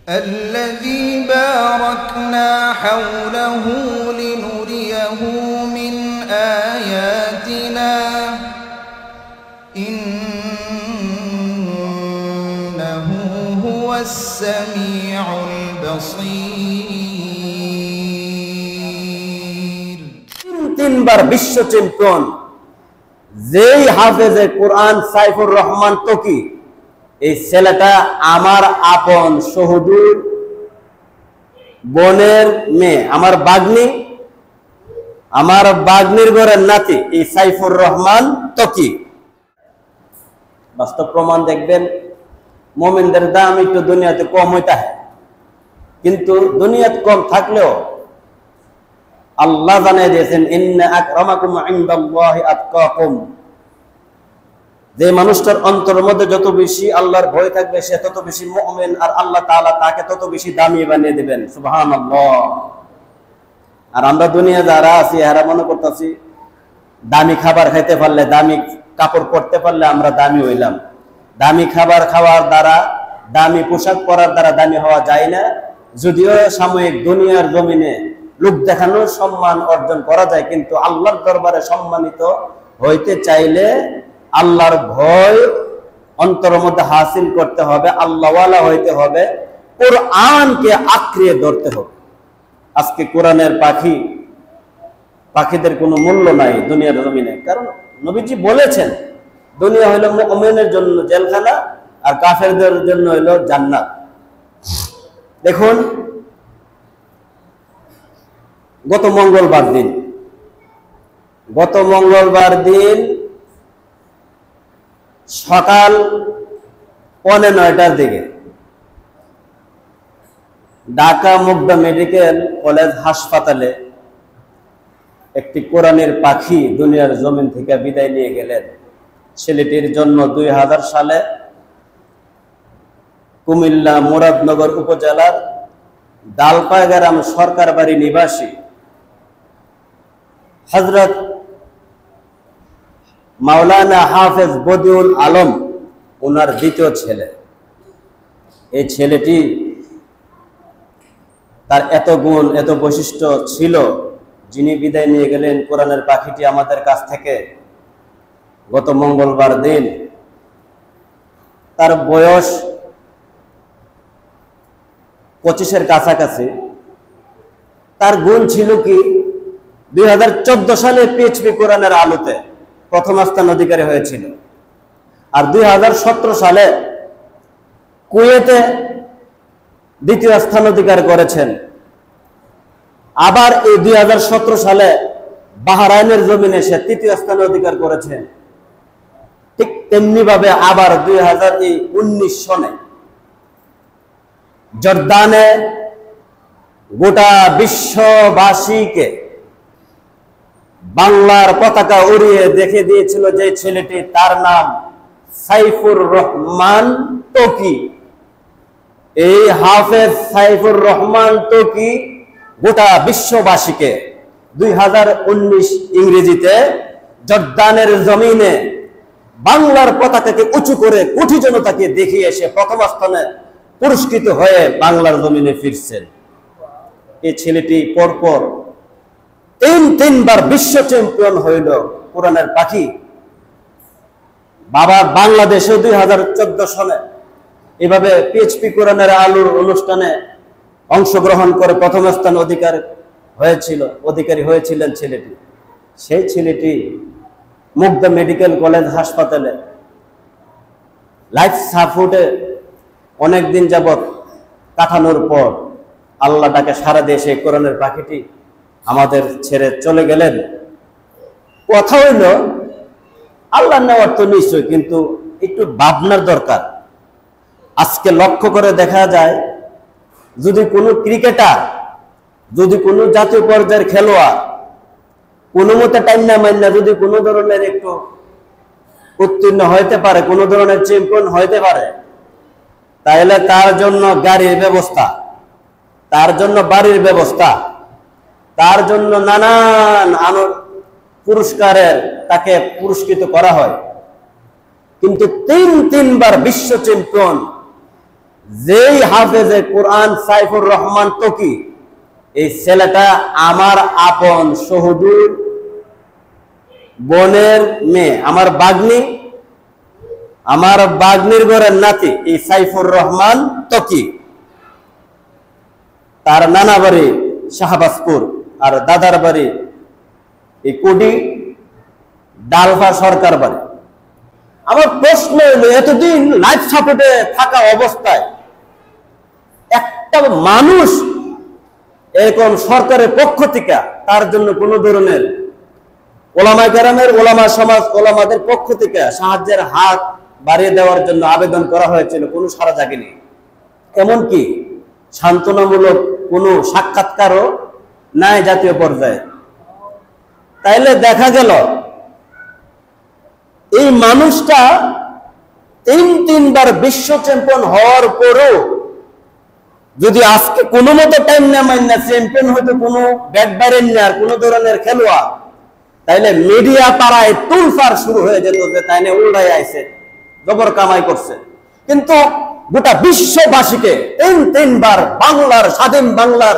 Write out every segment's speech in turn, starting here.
الذي باركنا حوله لنريه من آياتنا إنه هو السميع البصير তিনবার বিশ্ব চ্যাম্পিয়ন যেই হাফেজে কোরআন সাইফুর রহমান তকি, এই ছেলেটা আমার আপন সহদুর বোনের মেয়ে, আমার বাগ্নির ঘরের নাতি এই সাইফুর রহমান তকি। বাস্তব প্রমাণ দেখবেন, মোমিনদের দাম একটু দুনিয়াতে কম হইতে হয়, কিন্তু দুনিয়াতে কম থাকলেও আল্লাহ জানিয়ে দিয়েছেন ইন্না আকরামাকুম ইনদাল্লাহি আতকাকুম। যে মানুষটার অন্তরের মধ্যে যত বেশি আল্লাহর ভয় থাকবে সে তত বেশি মুমিন, আর আল্লাহ তাআলা তাকে তত বেশি দামি বানিয়ে দিবেন। সুবহানাল্লাহ। আর আমরা দুনিয়া যারা আছি এরা মনে করতেছি দামি খাবার খাইতে পারলে, দামি কাপড় পরতে পারলে আমরা দামি হইলাম। দামি খাবার খাওয়ার দ্বারা, দামি পোশাক পরার দ্বারা দামি হওয়া যায় না। যদিও সাময়িক দুনিয়ার জমিনে লোক দেখানোর সম্মান অর্জন করা যায়, কিন্তু আল্লাহর দরবারে সম্মানিত হইতে চাইলে আল্লাহর ভয় অন্তরের মধ্যে হাসিল করতে হবে, আল্লাহওয়ালা হইতে হবে, কোরআনকে আঁকড়িয়ে ধরতে হবে। আজকে কোরআনের পাখিদের কোনো মূল্য নাই দুনিয়ার জমিনে, কারণ নবীজি বলেছেন দুনিয়া হইল মুমিনের জন্য জেলখানা আর কাফেরদের জন্য হইল জান্নাত। দেখুন, গত মঙ্গলবার দিন সকাল 9:15টার দিকে ঢাকা মুগদা মেডিকেল কলেজ হাসপাতালে একটি কোরআনের পাখি দুনিয়ার জমিন থেকে বিদায় নিয়ে গেলেন। ছেলেটির জন্য 2000 সালে কুমিল্লা মুরাদনগর উপজেলার দালপাড়া গ্রাম সরকার বাড়ি নিবাসী হযরত মাওলানা হাফেজ বদিউল আলম ওনার দ্বিতীয় ছেলে। এই ছেলেটি তার এত গুণ, এত বৈশিষ্ট্য ছিল, যিনি বিদায় নিয়ে গেলেন কোরআনের পাখিটি আমাদের কাছ থেকে গত মঙ্গলবার দিন। তার বয়স 25-এর কাছাকাছি। তার গুণ ছিল কি, 2014 সালে পিএইচপি কোরআনের আলোতে প্রথম স্থান অধিকারী হয়েছিল, আর 2017 সালে কুয়েতে দ্বিতীয় স্থান অধিকার করেছেন। আবার এই 2017 সালে বাহরাইনের জমিনে সে তৃতীয় স্থান অধিকার করেছেন। ঠিক তেমনি ভাবে আবার 2019 সনে জর্দানে গোটা বিশ্ববাসীকে বাংলার পতাকা উড়িয়ে দেখে দিয়েছিল যে ছেলেটি, তার নাম সাইফুর রহমান তকি। এই হাফেজ সাইফুর রহমান তকি গোটা বিশ্ববাসীকে 2019 ইংরেজিতে জর্দানের জমিনে বাংলার পতাকাকে উঁচু করে কোটি জনতাকে দেখিয়ে এসে প্রথম স্থানে পুরস্কৃত হয়ে বাংলার জমিনে ফিরছেন। এই ছেলেটি পরপর তিনবার বিশ্ব চ্যাম্পিয়ন হইল কোরআনের পাখি। বাবা বাংলাদেশে 2014 সালে এভাবে পিএইচপি কোরআনের আলোর অনুষ্ঠানে অংশগ্রহণ করে প্রথম স্থান অধিকারী হয়েছিলেন ছেলেটি। সেই ছেলেটি মুগদা মেডিকেল কলেজ হাসপাতালে লাইফ সাপোর্টে অনেকদিন যাবৎ কাটানোর পর আল্লাহ তাকে সারা দিয়ে সেই কোরআনের পাখিটি আমাদের ছেড়ে চলে গেলেন। কথা হইল আল্লাহ নেওয়ার তো নিশ্চয়, কিন্তু একটু ভাবনার দরকার। আজকে লক্ষ্য করে দেখা যায়, যদি কোনো ক্রিকেটার, যদি কোনো জাতীয় পর্যায়ের খেলোয়াড় কোনো মতে টাইনা মাইনা যদি কোনো ধরনের একটু উত্তীর্ণ হইতে পারে, কোনো ধরনের চ্যাম্পিয়ন হইতে পারে, তাহলে তার জন্য গাড়ির ব্যবস্থা, তার জন্য বাড়ির ব্যবস্থা, তার জন্য নানান পুরস্কারের তাকে পুরস্কৃত করা হয়। কিন্তু তিনবার বিশ্ব চ্যাম্পিয়ন যেই হাফেজে কোরআন সাইফুর রহমান তকি, এই ছেলেটা আমার আপন সহদুর বোনের মেয়ে, আমার বাগ্নির ঘরের নাতি এই সাইফুর রহমান তকি। তার নানা বাড়ি শাহবাজপুর আর দাদার বাড়ি এই কুডি ডালফা সরকার বাড়ি। আমার প্রশ্ন হলো, এতদিন লাইফ সাপোর্টে থাকা অবস্থায় একটা মানুষ এরকম সরকারের পক্ষ থেকে তার জন্য কোন ধরনের ওলামায়ে কেরামের, ওলামা সমাজ, ওলামাদের পক্ষ থেকে সাহায্যের হাত বাড়িয়ে দেওয়ার জন্য আবেদন করা হয়েছিল, কোনো সাড়া জাগেনি। এমনকি সান্ত্বনামূলক কোনো সাক্ষাৎকারও নাই জাতীয় পর্যায়ে। তাইলে দেখা গেল এই মানুষটা তিনবার বিশ্ব চ্যাম্পিয়ন হওয়ার পরও যদি আজকে কোনো মতো টাইম না মাইনা চ্যাম্পিয়ন হয়তো কোনো ব্যাট বাইরেন না আর কোনো ধরনের খেলোয়াড়, তাইলে মিডিয়া পাড়ায় তুলফার শুরু হয়ে যেত যে তাইলে উল্টাই আইছে, জবর কামাই করছে। কিন্তু গোটা বিশ্ববাসীকে তিনবার বাংলার, স্বাধীন বাংলার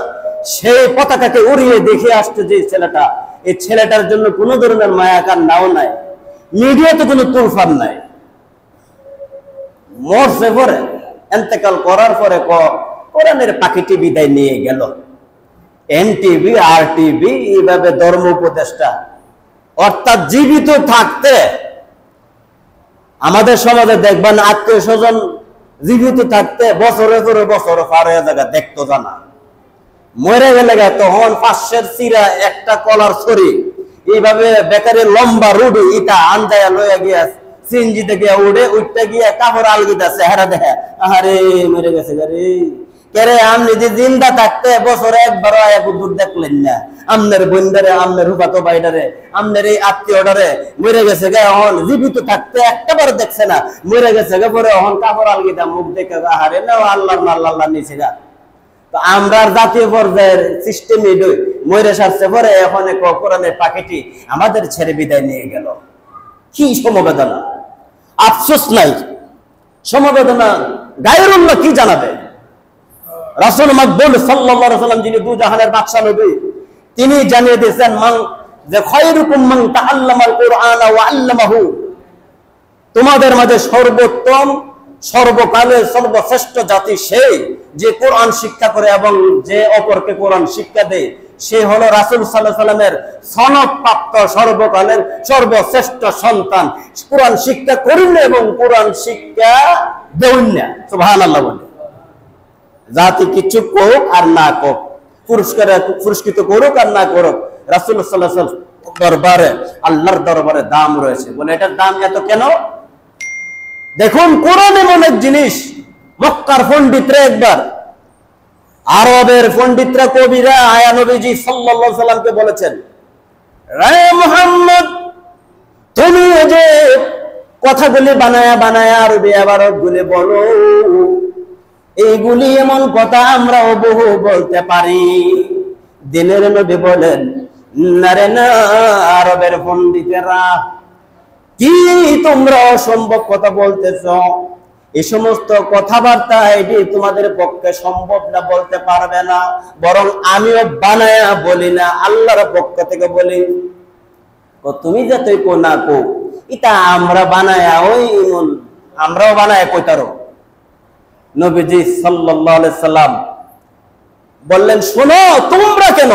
সেই পতাকাকে উড়িয়ে দেখে আসছে যে ছেলেটা, এই ছেলেটার জন্য কোনো ধরনের মায়াকার নাও নাই, মিডিয়াতে কোনো তুলফার নাই। মরছে পরে, এন্তেকাল করার পরে কোরআনের পাখিটি বিদায় নিয়ে গেল। এনটিভি, আরটিভি, এইভাবে ধর্ম উপদেষ্টা, অর্থাৎ জীবিত থাকতে আমাদের সমাজে দেখবেন আত্মীয় স্বজন জীবিত থাকতে বছরে পার হয়ে জায়গা দেখতো জানা, মরে গেলে তখন 500 চিরা একটা কলার ছড়ি এইভাবে বেকারের লম্বা রুডু ইটা আন্দায়া লইয়া গিয়া সিনজিতে গিয়া উঠে উঠতে গিয়া কাপড় আলগিতা চেহারা দেখে, আহারে মরে গেছে গারে কেরে। আপনি যে জিন্দা থাকতে বছরে একবার দূর দেখলেন না, আমনের বন্ধারে, আমনের হুপাতো বাইডারে, আমনের এই আত্মীয়টারে মরে গেছে গে, অহন জীবিত থাকতে একটাবার দেখছে না, মরে গেছে গে পরে অহন কাপড় আলগিতা মুখ দেখে আহারে না আল্লাহ নিচে গা। তো আমরা জাতীয় পর্যায়ের সিস্টেম মরে সারছে পরে এখন কোরআনের পাখিটি আমাদের ছেড়ে বিদায় নিয়ে গেল। কি সমবেদনা, আফসোস নাই, সমবেদনা গায়রুল্লাহ কি জানাবে? রাসূল মাকবুল সাল্লাল্লাহু আলাইহি ওয়াসাল্লাম, যিনি দুই জাহানের বাদশা নবী, তিনি জানিয়ে দিয়েছেন যে খায়রুকুম মান তাআল্লামাল কুরআনা ওয়া আল্লামাহু, তোমাদের মাঝে সর্বোত্তম, সর্বকালের সর্বশ্রেষ্ঠ জাতি সেই যে কোরআন শিক্ষা করে এবং যে অপরকে কোরআন শিক্ষা দেয়, সে হলো রাসূল সাল্লাল্লাহু আলাইহি ওয়াসাল্লামের সনদপ্রাপ্ত সর্বকালের সর্বশ্রেষ্ঠ সন্তান। কোরআন শিক্ষা করেন এবং কোরআন শিক্ষা দেন না। সুবহানাল্লাহ বলে জাতি কিছু করুক আর না করুক, পুরস্কৃত করুক আর না করুক, রাসূল সাল্লাল্লাহু আলাইহি ওয়াসাল্লাম দরবারে, আল্লাহর দরবারে দাম রয়েছে। বলে এটার দাম এত কেন? দেখুন কোরআন এমন এক জিনিস, মক্কার পণ্ডিতরা একবার আরবের পণ্ডিতরা, কবিরা আয়া নবীজি সাল্লাল্লাহু আলাইহি সাল্লামকে বলেছেন, রে মুহাম্মদ, তুমি যে কথাগুলি বানায়া আরবি ইবারত গুলি বলো, এইগুলি এমন কথা আমরাও বহু বলতে পারি। দিনের নবী বলেন, না রে না আরবের পণ্ডিতেরা, কি তোমরা অসম্ভব কথা বলতেছ? এই সমস্ত কথাবার্তা এটি তোমাদের পক্ষে সম্ভব না, বলতে পারবে না, বরং আমিও বানায়া বলি না, আল্লাহর পক্ষ থেকে বলি। তুমি যতই কো না কো, এটা আমরা বানায়া আমরাও বানায় কইতারো। নবীজি সাল্লাল্লাহু আলাইহি সাল্লাম বললেন, শোনো, তোমরা কেন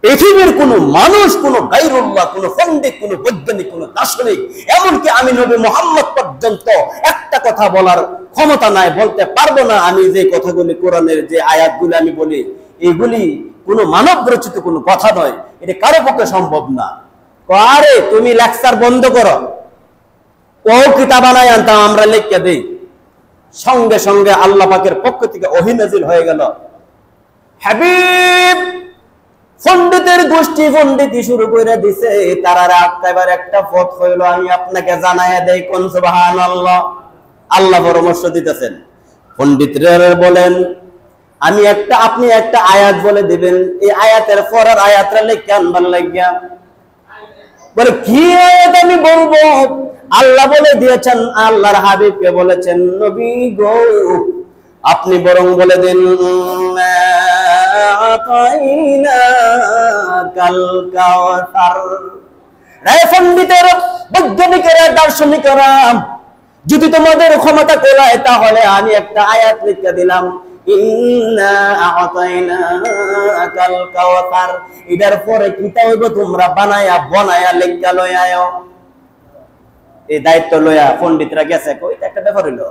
পৃথিবীর কোন মানুষ, কোন গায়রুল্লাহ, কোন পণ্ডিত, কোন বৈজ্ঞানিক, কোন দার্শনিক, এমনকি আমি নবী মুহাম্মদ পর্যন্ত একটা কথা বলার ক্ষমতা নাই, বলতে পারবো না। আমি যে কথাগুলি কোরআনের যে আয়াতগুলি আমি বলি, এগুলি কোনো মানব রচিত কোনো কথা নয়, এটা কারো পক্ষে সম্ভব না। আরে তুমি লেকচার বন্ধ করো, ও কিতাব বানায় আনতাম, আমরা লিখে দেই। সঙ্গে সঙ্গে আল্লাহ পাকের পক্ষ থেকে ওহী নাযিল হয়ে গেল। হাবিব পণ্ডিতের গোষ্ঠী পণ্ডিতি শুরু করে দিছে, তারা এবার একটা পথ হইল, আমি আপনাকে জানাইয়া দেই, কোন সুবহানাল্লাহ। আল্লাহ পরামর্শ দিতেছেন, পণ্ডিতরা বলেন, আপনি একটা আয়াত বলে দিবেন, এই আয়াতের পরের আয়াতটা লিখে আনবার লাগিয়া। বলে কি আয়াত আমি বলবো? আল্লাহ বলে দিয়েছেন, আল্লাহর হাবিবকে বলেছেন, নবী গো, আপনি বরং বলে দিন কাল কাওসার। পণ্ডিতের, বৈজ্ঞানিকেরা, দার্শনিকেরা, যদি তোমাদের ক্ষমতা কোলায় তাহলে আমি একটা আয়াত লিখে দিলাম, ইন্না আ'তাইনাকাল কাওসার। এটার পরে কি হইব তোমরা বানায়া বনায়া লেখা লইয়া আয়ো। এই দায়িত্ব লইয়া পণ্ডিতরা গেছে, কইটা একটা ব্যাপার হইল।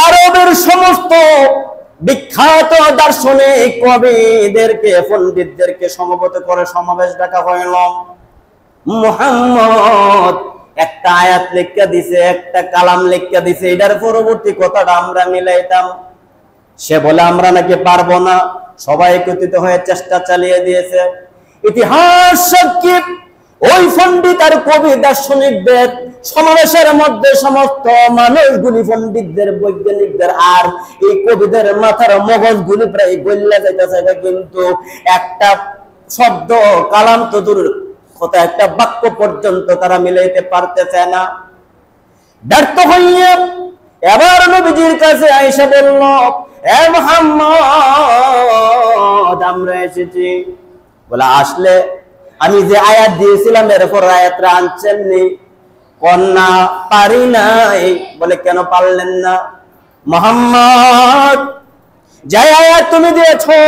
আরবের সমস্ত বিখ্যাত দার্শনিক কবিদেরকে, পণ্ডিতদেরকে সমবেত করে সমাবেশ ডাকা হইল। মুহাম্মদ একটা আয়াত লেখা দিছে, একটা কালাম লেখা দিছে, এটার পরবর্তী কথাটা আমরা মিলাইতাম। সে বলে আমরা নাকি পারবো না। সবাই একত্রিত হয়ে চেষ্টা চালিয়ে দিয়েছে। ইতিহাস সাক্ষী, ওই পণ্ডিত আর কবি দার্শনিকদের সমাবেশের মধ্যে সমস্ত মানুষগুলি, পণ্ডিতদের, বৈজ্ঞানিকদের আর এই কবিদের মাথার মগজগুলি প্রায় গল্লা যাইতেছে, কিন্তু একটা শব্দ, কালাম তো দূরের কথা, একটা বাক্য পর্যন্ত তারা মিলাইতে পারতেছে না। ব্যর্থ হইয়া এবার নবীজির কাছে আয়েশা বলল, এ মুহাম্মদ, আমরা এসেছি। বলে আসলে আমি যে আয়াত দিয়েছিলাম এরপর আয়াতটা আনছেন নি? কন্যা পারি নাই। বলে কেন পারলেন না? মুহাম্মদ, যে আয়াত তুমি দিয়েছো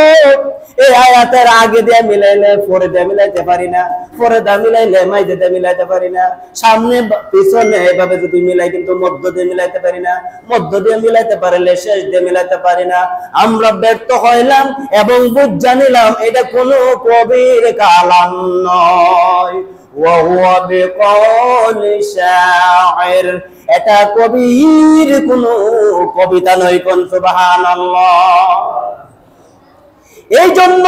এই আয়াতের আগে দিয়ে মিলাইলে পরে দিয়ে মিলাইতে পারি না, পরে দিয়ে মিলাইলে মাঝে দিয়ে মিলাইতে পারি না, সামনে পিছনে এভাবে যদি মিলাই কিন্তু মধ্য দিয়ে মিলাইতে পারি না, মধ্য দিয়ে মিলাইতে পারলে শেষ দিয়ে মিলাইতে পারি না। আমরা ব্যর্থ হইলাম এবং বুঝা নিলাম এটা কোনো কবির কালাম নয়, ওয়া বিকওলি শাইর, এটা কবির কোনো কবিতা নয়। কোন সুবহানাল্লাহ। এই জন্য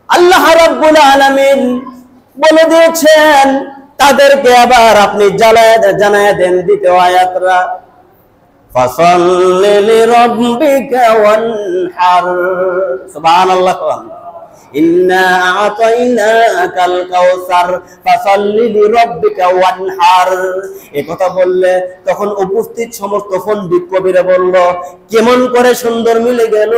আল্লাহ রাব্বুল আলামিন বলে দিয়েছেন তাদেরকে, আবার আপনি জানায়া দেন দ্বিতীয় আয়াতরা, ফাসাল্লি লিরাব্বিকা ওয়ানহার। সুবহানাল্লাহ। ইন্না আ'তাইনাকাল কাওসার ফাসাল্লি লিরাব্বিকা ওয়ানহার। এই কথা বললে তখন উপস্থিত সমস্ত পণ্ডিত কবিরা বলল, কেমন করে সুন্দর মিলে গেল,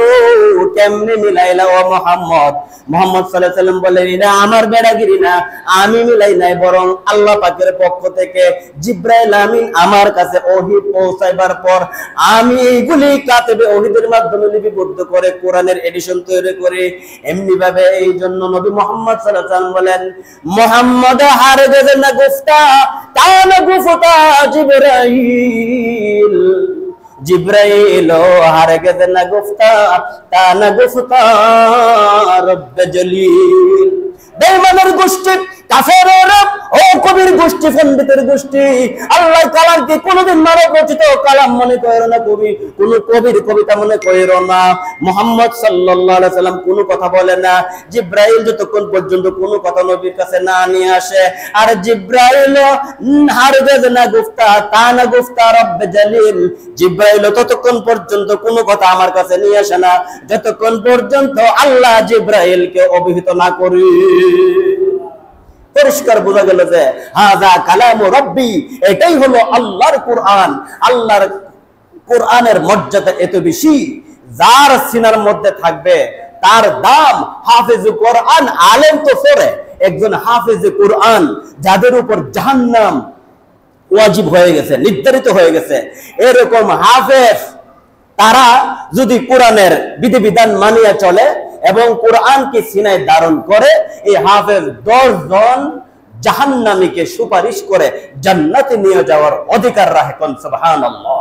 কেমনে মিলাইলা ও মুহাম্মদ? মুহাম্মদ সাল্লাল্লাহু আলাইহি সাল্লাম বললেন, এটা আমার বেড়াগিরি না, আমি মিলাই নাই, বরং আল্লাহ পাকের পক্ষ থেকে জিবরাইল আমিন আমার কাছে ওহী পৌঁছাইবার পর আমি এইগুলি কাতেবে ওহীদের মাধ্যমে লিপিবদ্ধ করে কোরআনের এডিশন তৈরি করে এমনি ভাবে। এই জন্য নবী মুহাম্মদ সাল্লাল্লাহু আলাইহি ওয়াসাল্লাম বলেন, মুহাম্মদ হারগিজ না গুফতা কানা গুফতা জিবরাইল, জিবরাইল হারগিজ না গুফতা কানা গুফতা রব্ব জলিল। বেঈমানের গোষ্ঠী, কাফেরের ও কবির গোষ্ঠী, পণ্ডিতের গোষ্ঠী, আল্লাহ কালামকে কোনোদিন মানব রচিত কালাম মনে করো না, কবি কোন কবির কবিতা মনে করো না। মুহাম্মদ সাল্লাল্লাহু আলাইহি সাল্লাম কোনো কথা বলে না, জিবরাইল যতক্ষণ পর্যন্ত কোনো কথা নবীর কাছে না নিয়ে আসে। আর জিবরাইল হারগিজ না গুফতা কানা গুফতা রব্ব জলিল, জিবরাইল ততক্ষণ পর্যন্ত কোনো কথা আমার কাছে নিয়ে আসে না যতক্ষণ পর্যন্ত আল্লাহ জিবরাইলকে অভিহিত না করি। পরিষ্কার বোঝা গেল যে হাযা কালামু রাব্বি, এটাই হলো আল্লাহর কোরআন। আল্লাহর কোরআনের মর্যাদা এত বেশি, যার সিনার মধ্যে থাকবে তার দাম হাফেজে কোরআন। আলেম তো পড়ে, একজন হাফেজে কোরআন যাদের উপর জাহান্নাম ওয়াজিব হয়ে গেছে, নির্ধারিত হয়ে গেছে, এরকম হাফেজ তারা যদি কোরআনের বিধিবিধান মানিয়ে চলে এবং কোরআনকে সিনায় ধারণ করে, এই হাফেজ 10 জন জাহান্নামীকে সুপারিশ করে জান্নাতে নিয়ে যাওয়ার অধিকার রাখে। কোন সুবহানাল্লাহ।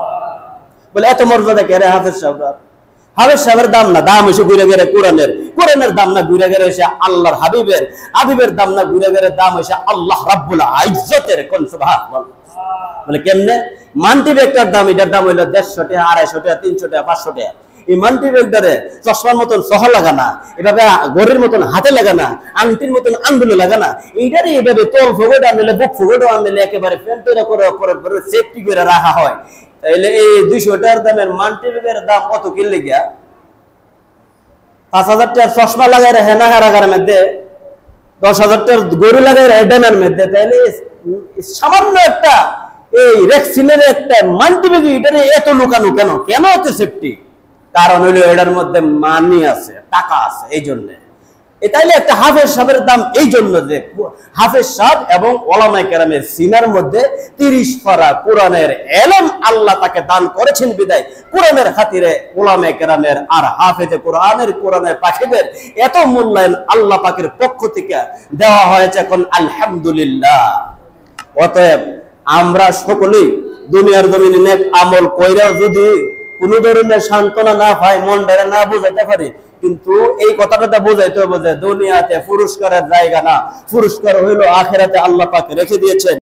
বলে এত মর্যাদা কে রে হাফেজ সাহেব? হাফেজ সাহেবের দাম না, দাম এসে ঘুরে গেলে কোরআনের, কোরআনের দাম না ঘুরে গেলে এসে আল্লাহর হাবিবের, হাবিবের দাম না ঘুরে গেলে দাম এসে আল্লাহ রাব্বুল ইজ্জতের। কোন সুবহানাল্লাহ। বলে কেমনে? মাল্টিপ্যাকটার দাম, এটার দাম হইলো 150 টাকা, 250 টাকা, 300 টাকা, 500 টাকা। এই মাল্টিপ্যাকটারে চশমার মতন সহ লাগানা, এভাবে ঘড়ির মতন হাতে লাগানা, আংটির মতন আঙ্গুলে লাগানা, এইটারে এইভাবে তোল ফোগট আনলে, বুক ফোগট আনলে একেবারে ফেন্টরা করে সেফটি করে রাখা হয়। তাইলে এই 200 টাকার দামের মাল্টিপ্যাকের দাম কত কিনলে গিয়া 5000 টাকার চশমা লাগাই রাখে না হারাগারের মধ্যে, 10,000 টাকার গরু লাগাই রাখে ডেনার মধ্যে, তাইলে সামান্য একটা এই রেক্সিনের একটা মাল্টিপ্লিকে এটা এত লুকানো কেন, কেন এত সেফটি? কারণ হইলো এটার মধ্যে মানি আছে, টাকা আছে, এই জন্য। তাইলে একটা হাফেজ সাহেবের দাম এই জন্য যে হাফেজ সাহেব এবং ওলামায়ে কেরামের সিনার মধ্যে 30 পারা কোরআনের ইলম আল্লাহ তাকে দান করেছেন বিদায় কোরআনের খাতিরে ওলামায়ে কেরামের আর হাফেজে কোরআনের পাখিদের এত মূল্যায়ন আল্লাহ পাকের পক্ষ থেকে দেওয়া হয়েছে। এখন আলহামদুলিল্লাহ। অতএব আমরা সকলেই দুনিয়ার জমিনে নেক আমল কইরাও যদি কোন ধরনের সান্ত্বনা না পাই, মন ধরে না বুঝাইতে পারি, কিন্তু এই কথাটা বোঝাইতে হবে যে দুনিয়াতে পুরস্কারের জায়গা না, পুরস্কার হইলো আখিরাতে আল্লাহ পাক রেখে দিয়েছেন।